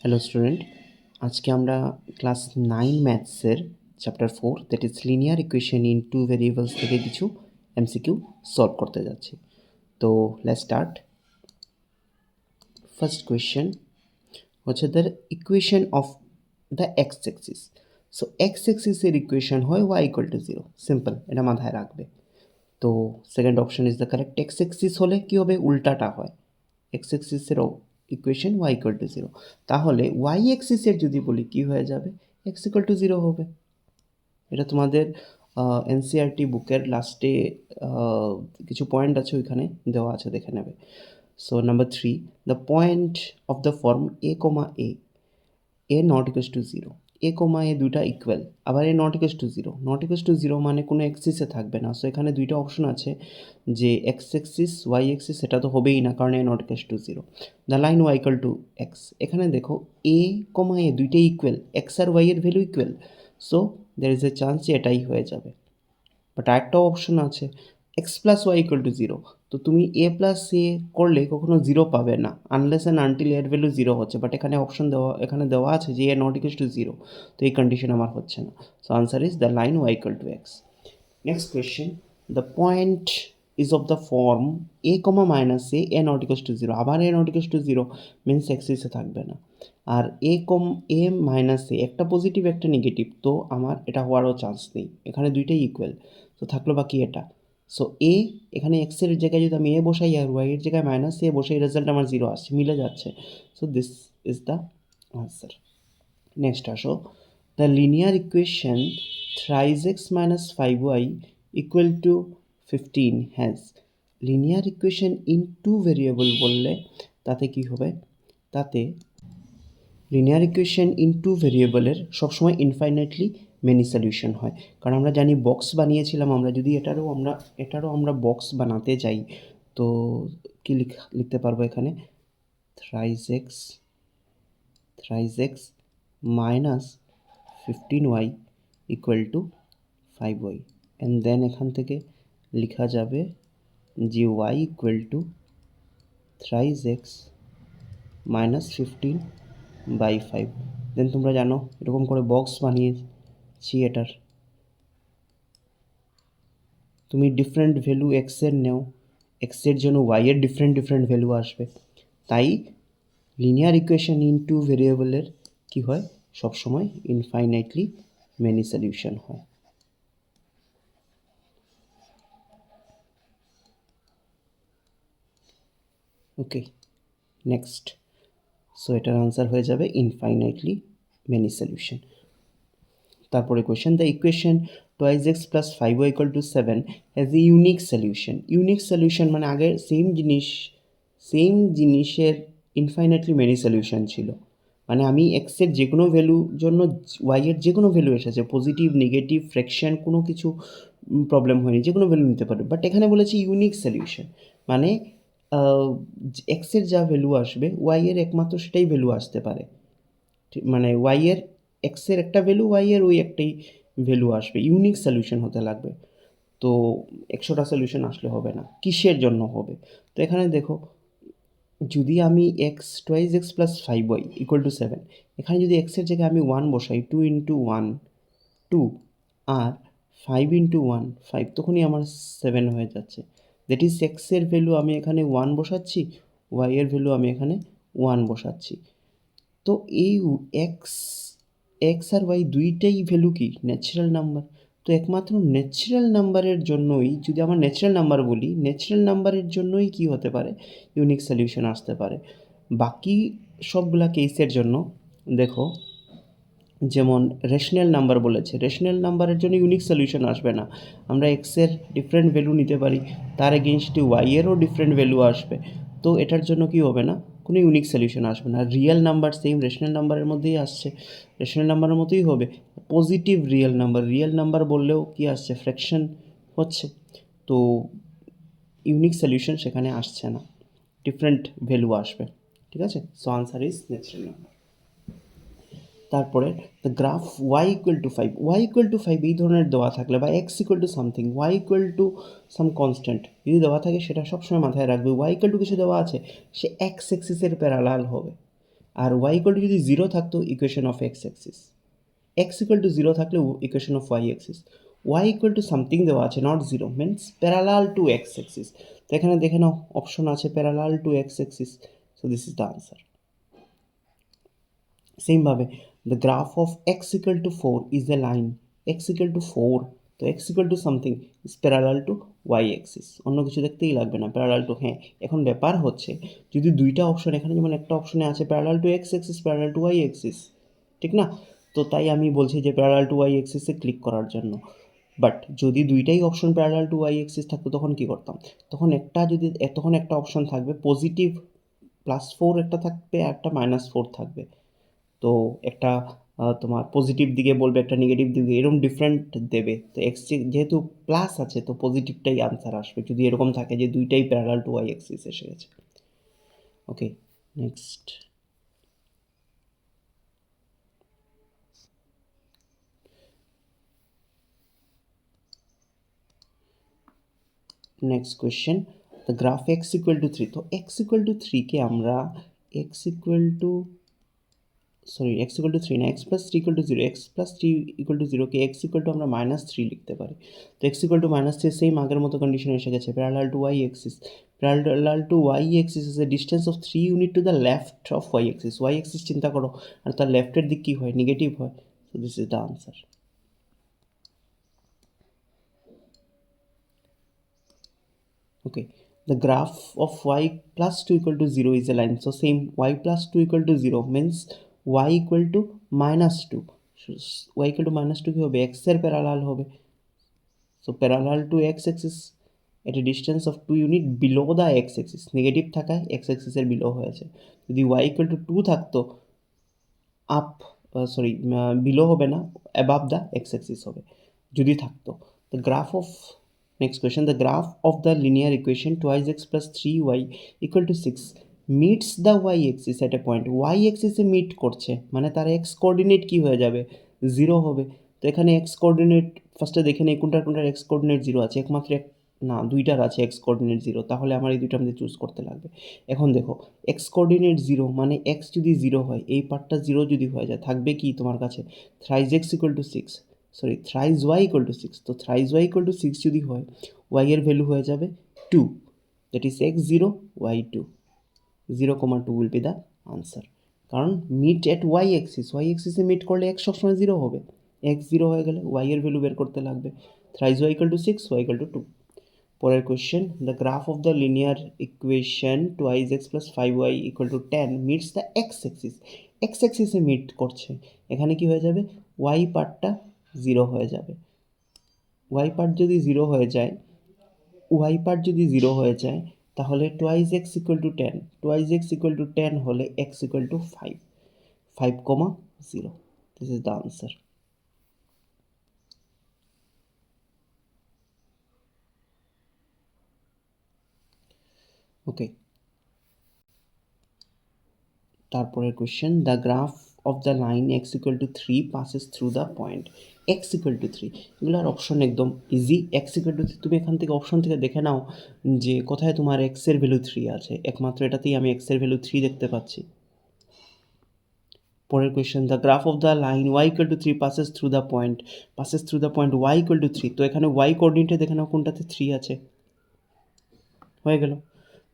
Hello student, আজকে আমরা class 9 ম্যাথসের chapter 4 that is linear equation in two variables থেকে কিছু এমসিকিউ সলভ করতে যাচ্ছি। তো লেটস স্টার্ট। ফার্স্ট কোয়েশ্চেন হচ্ছে the equation of the x axis. So x এক্সিসের ইকুয়েশন হয় y ইকুয়াল টু 0। সিম্পল, এটা মাথায় রাখবে। তো second option is the correct. X axis হলে কী হবে? উল্টাটা হয়। এক্স এক্সিসের ইকুয়েশন y ইকুয়াল টু 0। তাহলে y এক্সিসের যদি বলি কী হয়ে যাবে? x ইকুয়াল টু 0 হবে। এটা তোমাদের এনসিইআরটি বুকের লাস্টে কিছু পয়েন্ট আছে, ওইখানে দেওয়া আছে, দেখে নেবে। So number 3, the point of the form a কমা a not equals to 0। A কমা এ দুইটা ইকুয়াল, আবার a not equals to 0। Not equals to 0 মানে কোনো এক্সিসে থাকবে না। সো এখানে দুইটা অপশন আছে যে এক্স এক্সিস ওয়াই এক্সিস, সেটা তো হবেই না কারণ a not equals to 0। The line y equal to x, এখানে দেখো এ কমা এ দুইটাই ইকুয়াল, এক্স আর ওয়াই এর value equal. So there is a chance যে এটাই হয়ে যাবে। বাট আরেকটাও অপশন আছে x plus y equal to 0। তো তুমি এ প্লাস এ করলে কখনো 0 পাবে না আনলেস অ্যান্ড আনটিল এর ভ্যালু 0 হচ্ছে। বাট এখানে অপশন দেওয়া আছে যে এ নট ইকুয়াল টু 0। তো এই কন্ডিশন আমার হচ্ছে না। So answer is the line y equal to x. Next question, the point is of the form a comma minus a not equal to 0। আবার a not equal to 0 means এক্সিসে থাকবে না। আর এ মাইনাস একটা positive একটা negative, তো আমার এটা হওয়ারও চান্স নেই। এখানে দুইটাই ইকুয়াল, তো থাকলো বাকি এটা। সো এখানে এক্সের জায়গায় যদি আমি এ বসাই আর ওয়াই এর জায়গায় মাইনাস এ বসাই, রেজাল্ট আমার 0 আসছে, মিলে যাচ্ছে। So this is the answer. Next আসো, the linear equation thrice x minus 5y equal to 15 has. Linear equation in two variable বললে তাতে কি হবে? তাতে লিনিয়ার ইকুয়েশন ইন টু ভেরিয়েবলের সবসময় ইনফাইনাইটলি মেনি সলিউশন হয়। কারণ আমরা জানি বক্স বানিয়েছিলাম, আমরা যদি এটারও আমরা বক্স বানাতে যাই, তো কি লিখতে পারবো এখানে? Thrice x minus 15y equal to 5y, and then এখান থেকে লেখা যাবে যে y equal to thrice x minus 15/5। Then তোমরা জানো এরকম করে বক্স বানিয়েছি এটার। তুমি ডিফারেন্ট ভ্যালু এক্সের নেও, এক্সের জন্য ওয়াইয়ের ডিফারেন্ট ভ্যালু আসবে। তাই লিনিয়ার ইকুয়েশন ইন টু ভেরিয়েবলের কী হয়? সবসময় ইনফাইনাইটলি মেনি সলিউশন হয়। ওকে, নেক্সট। সো এটার আনসার হয়ে যাবে ইনফাইনাইটলি মেনি সলিউশন। তারপরে question, the equation 2x plus 5y equal two 7 has a unique solution. Unique solution মানে আগের সেম জিনিসের ইনফাইনাইটলি মেনি সলিউশন ছিল। মানে আমি এক্সের যে কোনো ভ্যালুর জন্য ওয়াইয়ের যে কোনো ভ্যালু এসেছে, পজিটিভ নেগেটিভ ফ্র্যাকশন কোনো কিছু প্রবলেম হয়নি, যে কোনো ভ্যালু নিতে পারবে। বাট এখানে বলেছি ইউনিক সলিউশন, মানে এক্সের যা ভ্যালু আসবে ওয়াইয়ের একমাত্র সেটাই ভ্যালু আসতে পারে। মানে ওয়াইয়ের এক্সের একটা ভ্যালু, ওয়াইয়ের ওই একটাই ভ্যালু আসবে। ইউনিক সলিউশন হতে লাগবে। তো 100টা সলিউশন আসলে হবে না। কিসের জন্য হবে? তো এখানে দেখো, যদি আমি twice x plus 5y equal two 7, এখানে যদি এক্সের জায়গায় আমি 1 বসাই, 2 ইন্টু 1 2, আর 5 ইন্টু 1 5, তখনই আমার 7 হয়ে যাচ্ছে। দ্যাট ইজ এক্সের ভ্যালু আমি এখানে 1 বসাচ্ছি, ওয়াইয়ের ভ্যালু আমি এখানে 1 বসাচ্ছি। তো এই এক্স আর ওয়াই দুইটাই ভ্যালু কি? Natural number. তো একমাত্র ন্যাচারাল নাম্বারের জন্যই, যদি আমার ন্যাচারাল নাম্বার বলি, ন্যাচারাল নাম্বারের জন্যই কি হতে পারে? ইউনিক সলিউশন আসতে পারে। বাকি সবগুলা কেসের জন্য দেখো, যেমন রেশনাল নাম্বার বলেছে, রেশনাল নাম্বারের জন্য ইউনিক সলিউশন আসবে না। আমরা এক্সের ডিফারেন্ট ভ্যালু নিতে পারি, তার এগেনস্টে ওয়াইয়েরও ডিফারেন্ট ভ্যালু আসবে। তো এটার জন্য কি হবে না? কোনো ইউনিক সলিউশন আসবে না। রিয়েল নাম্বার সেম রেশনাল নাম্বারের মধ্যেই আসছে, রেশনাল নাম্বারের মতোই হবে। পজিটিভ রিয়েল নাম্বার বললেও কি আসছে? ফ্র্যাকশন হচ্ছে। তো ইউনিক সলিউশন সেখানে আসছে না, ডিফারেন্ট ভ্যালু আসবে। ঠিক আছে? So answer is natural number. তারপরে the graph y equal to 5 এই ধরনের দেওয়া থাকলে, বা x equal to something, y equal to some constant যদি দেওয়া থাকে, সেটা সবসময় মাথায় রাখবে। ওয়াই ইকুয়াল টু কিছু দেওয়া আছে, সে এক্স এক্সিসের প্যারালাল হবে। আর ওয়াই ইকুয়াল টু যদি জিরো থাকতো equation of x axis, x equal to zero থাকলে equation of y axis, y equal to something দেওয়া আছে not zero means parallel to x axis. তো এখানে দেখে নাও অপশন আছে parallel to x axis, so this is the answer. সেমভাবে the graph of x equal to 4 is a line, x equal to 4, তো x equal to something is parallel to y axis, অন্য কিছু দেখতেই লাগবে না, parallel to. হ্যাঁ, এখন ব্যাপার হচ্ছে যদি দুইটা অপশন, এখানে যেমন একটা অপশনে আছে parallel to x axis, parallel to y axis, ঠিক না? তো তাই আমি বলছি যে প্যারালাল টু ওয়াই অ্যাক্সিসে ক্লিক করার জন্য। বাট যদি দুইটাই option parallel to y axis থাকতো তখন কী করতাম? তখন একটা অপশন থাকবে পজিটিভ +4, একটা থাকবে, একটা -4 থাকবে। তো একটা তোমার পজিটিভ দিকে বলবে, একটা নেগেটিভ দিকে, এরকম ডিফারেন্ট দেবে। তো এক্স যেহেতু প্লাস আছে তো পজিটিভটাই আনসার আসবে যদি এরকম থাকে যে দুইটাই প্যারালাল টু ওয়াই অ্যাক্সিস এসে গেছে। Okay, next. Next question, the graph x equal to 3। তো এক্স ইকুয়াল টু 3কে আমরা এক্স ইকুয়াল টু 3 না, x plus 3 equal to 0, x plus 3 equal to 0কে এক্স ইকুয়াল টু আমরা -3 লিখতে পারি। তো এক্স ইকুয়াল টু -3 সেম আগের মতো কন্ডিশন এসে গেছে, parallel to y axis. Parallel to y axis is a distance of 3 unit to the left of y axis. Y axis চিন্তা করো, আর তার লেফটের দিক কী হয়? নেগেটিভ হয়। So this is the answer. Okay, the graph of y plus 2 equal to 0 is a line. So same, y plus 2 equal to 0 means y equal to -2. y equal to -2 কি হবে? x এর parallel হবে। So parallel to x axis at a distance of 2 unit below the x axis, negative থাকায় x axis এর below হয়েছে। যদি y equal to 2 থাকতো up below হবে না, অ্যাবাভ দ্য এক্স অ্যাক্সিস হবে যদি থাকতো। The graph of, next question, the graph of the linear equation 2x plus 3y equal to 6 meets the y axis at a point. Y এক্সিসে meet করছে মানে তার x coordinate কী হয়ে যাবে? 0 হবে। তো এখানে এক্স কোঅর্ডিনেট ফার্স্টে দেখে নেই কোনটার এক্স কোঅর্ডিনেট 0 আছে, একমাত্র না দুইটার আছে এক্স কোঅর্ডিনেট 0, তাহলে আমার এই দুইটা আমাদের চুজ করতে লাগবে। এখন দেখো এক্স কোঅর্ডিনেট 0 মানে এক্স যদি 0 হয়, এই পার্টটা 0 যদি হয়ে যায়, থাকবে কি তোমার কাছে? Thrice x equal to 6, thrice y equal to 6। তো থ্রাইজ ওয়াই ইকুয়াল টু 6 যদি হয়, ওয়াই এর ভ্যালু হয়ে যাবে 2, that is x 0 y 2, 0,2 will be the answer. কারণ মিট এট ওয়াই এক্সিসে মিট করলে এক্স সবসময় 0 হবে, এক্স 0 হয়ে গেলে ওয়াই এর ভ্যালু বের করতে লাগবে। Thrice y equal to 6, y equal to 2। পরের question, the graph of the linear equation 2x plus 5y equal to 10 meets the x axis. X অ্যাক্সিসে মিট করছে, এখানে কি হয়ে যাবে? ওয়াই পার্টটা 0 হয়ে যাবে। ওয়াই পার্ট যদি 0 হয়ে যায়, তাহলে 2x equal to 10, 2x equal to 10 হলে x equal to 5, 5,0। This is the answer. Okay, তারপরের question, the graph of the line x equal to 3 passes through the point x equal to 3। এগুলোর option একদম easy. X equal to 3 তুমি এখান থেকে option থেকে দেখে নাও যে কোথায় তোমার এক্সের ভ্যালু 3 আছে, একমাত্র এটাতেই আমি এক্সের ভ্যালু 3 দেখতে পাচ্ছি। পরের question, the graph of the line y equal to 3 passes through the point y equal to 3। তো এখানে ওয়াই কোঅর্ডিনেটে দেখে নাও কোনটাতে 3 আছে, হয়ে গেল।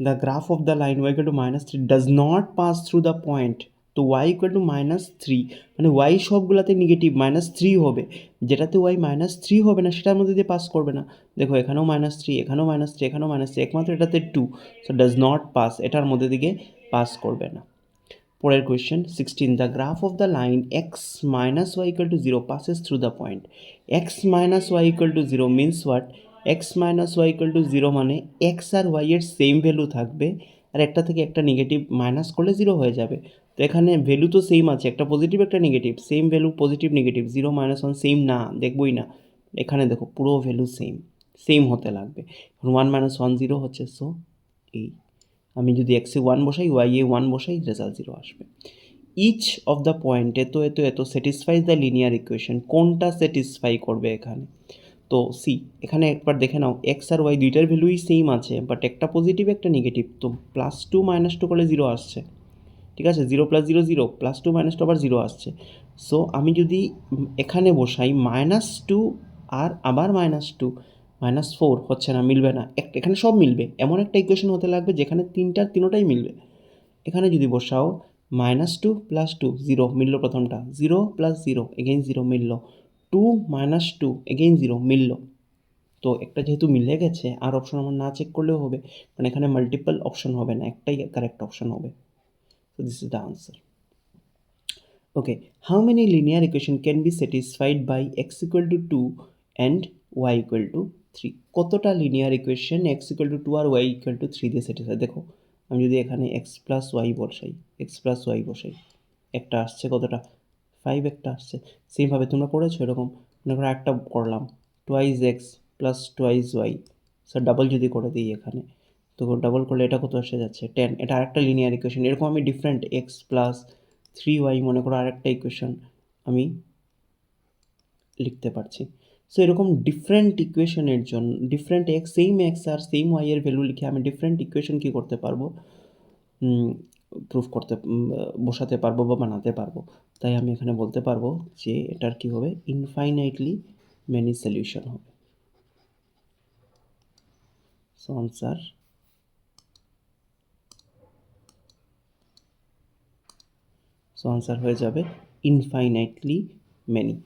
The graph of the line y equal to -3 does not pass through the point. তো y equal to -3 মানে Y সবগুলাতে negative, -3 হবে। যেটাতে ওয়াই -3 হবে না সেটার মধ্যে দিয়ে পাস করবে না। দেখো এখানেও -3, এখানেও -3, এখানেও -3, একমাত্র এটাতে 2, সো ডাজ নট পাস, এটার মধ্যে দিকে পাস করবে না। পরের question 16, the graph of the line x minus y equal to 0 passes through the point x minus y equal to 0 means what? X minus y equal to 0 মানে x আর y এর same value থাকবে, আর একটা থেকে একটা negative minus করলে 0 হয়ে যাবে। তো এখানে ভ্যালু তো সেম আছে, একটা পজিটিভ একটা negative, same value positive negative, 0 -1 same না, দেখবই না। এখানে দেখো পুরো ভ্যালু সেম হতে লাগবে। 1 -1 0 হচ্ছে, সো এই আমি যদি এক্সে 1 বসাই, ওয়াই এ 1 বসাই, রেজাল্ট 0 আসবে। ইচ অফ দ্য পয়েন্ট এত স্যাটিসফাইজ দ্য লিনিয়ার ইকুয়েশন, কোনটা স্যাটিসফাই করবে এখানে? তো সি, এখানে একবার দেখে নাও এক্স আর ওয়াই দুইটার ভ্যালুই সেম আছে, বাট একটা পজিটিভ একটা নেগেটিভ, তো +2 -2 করলে 0 আসছে, ঠিক আছে, 0 + 0 0, +2 -2 আবার 0 আসছে। সো আমি যদি এখানে বসাই -2 আর আবার -2 -4 হচ্ছে না, মিলবে না। এখানে সব মিলবে, এমন একটা ইকুয়েশন হতে লাগবে যেখানে তিনোটাই মিলবে। এখানে যদি বসাও -2 + 2 0 মিলল, প্রথমটা 0 + 0 এগেইন 0 মিলল, 2 - 2 এগেইন 0 মিলল। তো একটা যেহেতু মিলে গেছে, আর অপশন আমার না চেক করলেও হবে, কারণ এখানে মাল্টিপল অপশন হবে না, একটাই কারেক্ট অপশন হবে। So this is the answer. Okay, how many linear equation can be satisfied by x equal to 2 and y equal to 3? কতটা linear equation x equal to 2 আর y equal to 3 দিয়ে satisfy? দেখো, আমি যদি এখানে x plus Y বসাই, একটা আসছে কতটা, 5 একটা আসছে। সেমভাবে তোমরা করেছো এরকম, মনে করো একটা করলাম, twice x plus twice y, sir double যদি করে দিই এখানে, তো ডাবল করলে এটা কত এসে যাচ্ছে 10। এটা আরেকটা লিনিয়ার ইকুয়েশন। এরকম আমি ডিফারেন্ট এক্স প্লাস 3y মনে করো আরেকটা ইকুয়েশন আমি লিখতে পারছি। সো এরকম ডিফারেন্ট ইকুয়েশনের জন্য ডিফারেন্ট এক্স, সেম এক্স আর সেম ওয়াই এর ভ্যালু লিখে আমি ডিফারেন্ট ইকুয়েশন কী করতে পারবো, প্রুফ করতে বসাতে পারবো বা বানাতে পারবো। তাই আমি এখানে বলতে পারবো যে এটার কী হবে, ইনফাইনাইটলি মেনি সলিউশন হবে। সো আনসার হয়ে যাবে infinitely many.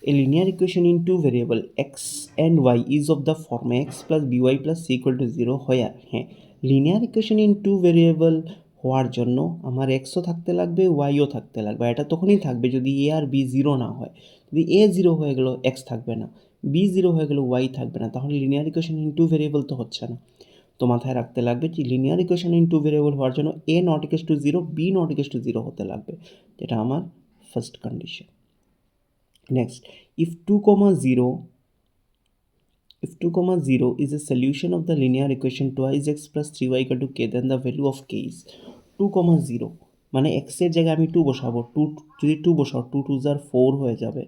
A linear equation in two variable x and y is of the form x plus by plus c equal to 0 where, হ্যাঁ, linear equation in two variable হওয়ার জন্য আমার এক্সও থাকতে লাগবে, YO থাকতে লাগবে। এটা তখনই থাকবে যদি এ আর বি 0 না হয়। যদি এ 0 হয়ে গেল এক্স থাকবে না, বি 0 হয়ে গেল ওয়াই থাকবে না, তাহলে linear equation in two variable তো হচ্ছে না। তো মাথায় রাখতে লাগবে যে linear equation in two variable হওয়ার জন্য a not equals to 0, b not equals to 0 হতে লাগবে, যেটা আমার first condition. Next, if 2, 0 is a solution of the linear equation twice x plus 3y equal to k, then the value of k is 2, 0, মানে x এর জায়গায় আমি 2 বসাবো, 2 যদি 2 বসাও 2 2 যার 4 হয়ে যাবে,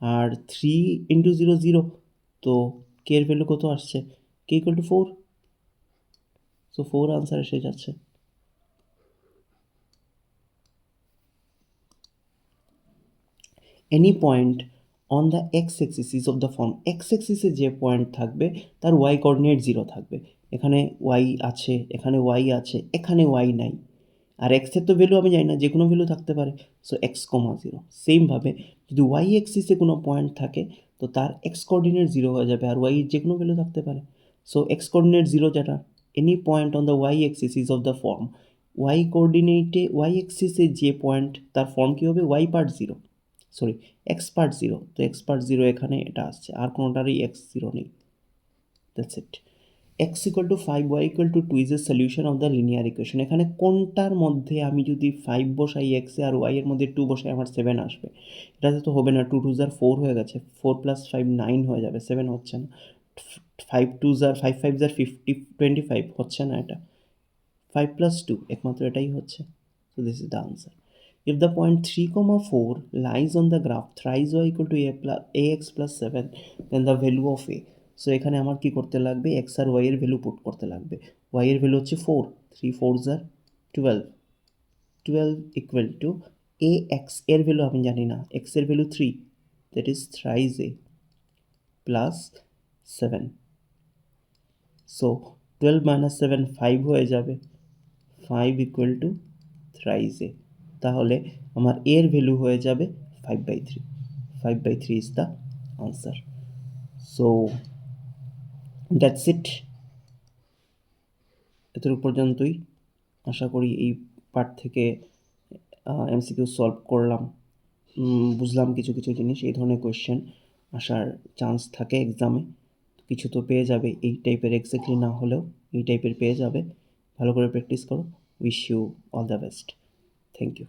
আর 3 ইন্টু 0 0, তো k এর ভ্যালু কত আসছে, k equal to 4। So 4 answer এসে যাচ্ছে। Any point on the x axis of the form, x এক্সিসে যে পয়েন্ট থাকবে তার ওয়াই কোঅর্ডিনেট 0 থাকবে। এখানে ওয়াই আছে, এখানে ওয়াই আছে, এখানে ওয়াই নাই, আর এক্সের তো ভ্যালু আমি জানি না, যে কোনো ভ্যালু থাকতে পারে। So x, 0। সেমভাবে যদি ওয়াই এক্সিসে কোনো পয়েন্ট থাকে তো তার এক্স কোঅর্ডিনেট 0 হয়ে যাবে, আর ওয়াই যে কোনো ভ্যালু থাকতে পারে। সো এক্স কোঅর্ডিনেট 0 যেটা, any point on the y axis is of the form, y কোঅর্ডিনেটে ওয়াই এক্সিসে যে পয়েন্ট তার ফর্ম কী হবে, y part 0, sorry x part 0। তো এক্স পার্ট 0 এখানে এটা আসছে, আর কোনোটারই এক্স 0 নেই। That's it. x equal to 5 y equal to 2 is a solution of the linear equation। এখানে কোনটার মধ্যে আমি যদি 5 বসাই x এ আর y এর মধ্যে 2 বসাই আমার 7 আসবে, এটাতে তো হবে না। 2 2 যার 4 হয়ে গেছে, 4 প্লাস 5 9 হয়ে যাবে, 7 হচ্ছে না। 5 2 যার 5 5 যার 50 25 হচ্ছে না, এটা 5 plus 2 একমাত্র এটাই হচ্ছে। So this is the answer. If the point 3, 4 lies on the graph thrice y equal to ax plus 7, then the value of a. So এখানে আমার কি করতে লাগবে, এক্স আর ওয়াই এর ভ্যালু পুট করতে লাগবে। ওয়াই এর ভ্যালু হচ্ছে 4, 3 4 যার 12, 12 ইকুয়াল টু এ এক্স এর ভ্যালু আমি জানি না, এক্স এর value 3, that is থ্রাইজ A plus 7। So 12 minus 7 5 হয়ে যাবে, 5 ইকুয়াল টু থ্রাইজ এ। তাহলে আমার এর ভ্যালু হয়ে যাবে 5/3, 5/3 is the answer. So that's it, এতটুকু পর্যন্তই। আশা করি এই পার্ট থেকে এমসিকিউ সলভ করলাম, বুঝলাম কিছু কিছু জিনিস। এই ধরনের কোয়েশ্চেন আসার চান্স থাকে এক্সামে, কিছু তো পেয়ে যাবে, এই টাইপের এক্স্যাক্টলি না হলেও এই টাইপের পেয়ে যাবে। ভালো করে প্র্যাকটিস করো। Wish you all the best. Thank you.